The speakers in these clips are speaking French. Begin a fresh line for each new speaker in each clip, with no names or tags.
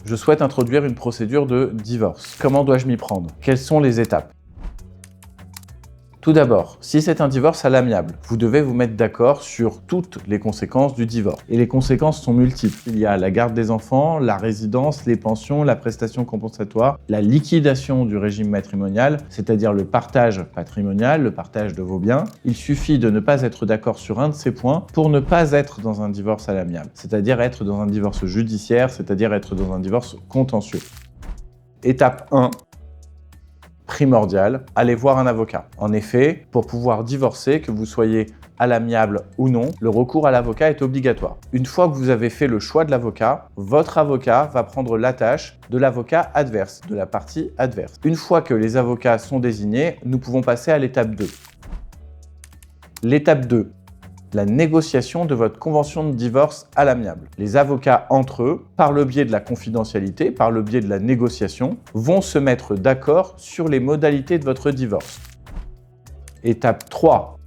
Je souhaite introduire une procédure de divorce. Comment dois-je m'y prendre? Quelles sont les étapes? Tout d'abord, si c'est un divorce à l'amiable, vous devez vous mettre d'accord sur toutes les conséquences du divorce. Et les conséquences sont multiples. Il y a la garde des enfants, la résidence, les pensions, la prestation compensatoire, la liquidation du régime matrimonial, c'est-à-dire le partage patrimonial, le partage de vos biens. Il suffit de ne pas être d'accord sur un de ces points pour ne pas être dans un divorce à l'amiable, c'est-à-dire être dans un divorce judiciaire, c'est-à-dire être dans un divorce contentieux. Étape 1. Primordial, allez voir un avocat. En effet, pour pouvoir divorcer, que vous soyez à l'amiable ou non, le recours à l'avocat est obligatoire. Une fois que vous avez fait le choix de l'avocat, votre avocat va prendre la tâche de l'avocat adverse, de la partie adverse. Une fois que les avocats sont désignés, nous pouvons passer à l'étape 2. L'étape 2. La négociation de votre convention de divorce à l'amiable. Les avocats entre eux, par le biais de la confidentialité, par le biais de la négociation, vont se mettre d'accord sur les modalités de votre divorce. Étape 3.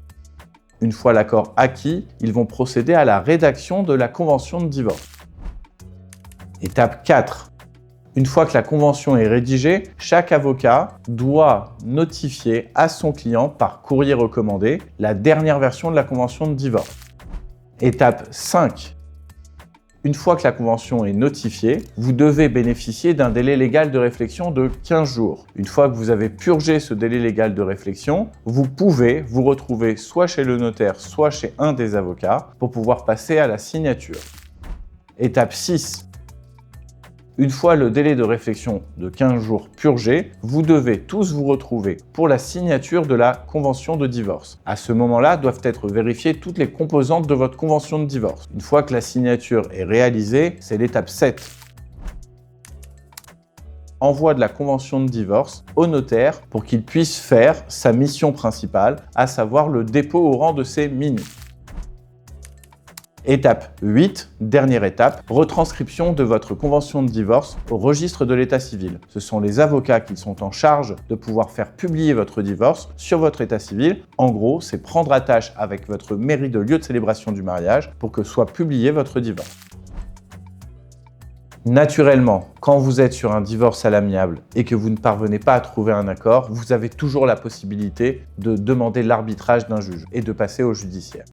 Une fois l'accord acquis, ils vont procéder à la rédaction de la convention de divorce. Étape 4. Une fois que la convention est rédigée, chaque avocat doit notifier à son client par courrier recommandé la dernière version de la convention de divorce. Étape 5. Une fois que la convention est notifiée, vous devez bénéficier d'un délai légal de réflexion de 15 jours. Une fois que vous avez purgé ce délai légal de réflexion, vous pouvez vous retrouver soit chez le notaire, soit chez un des avocats pour pouvoir passer à la signature. Étape 6. Une fois le délai de réflexion de 15 jours purgé, vous devez tous vous retrouver pour la signature de la convention de divorce. À ce moment-là, doivent être vérifiées toutes les composantes de votre convention de divorce. Une fois que la signature est réalisée, c'est l'étape 7. Envoi de la convention de divorce au notaire pour qu'il puisse faire sa mission principale, à savoir le dépôt au rang de ses minutes. Étape 8, dernière étape, retranscription de votre convention de divorce au registre de l'état civil. Ce sont les avocats qui sont en charge de pouvoir faire publier votre divorce sur votre état civil. En gros, c'est prendre attache avec votre mairie de lieu de célébration du mariage pour que soit publié votre divorce. Naturellement, quand vous êtes sur un divorce à l'amiable et que vous ne parvenez pas à trouver un accord, vous avez toujours la possibilité de demander l'arbitrage d'un juge et de passer au judiciaire.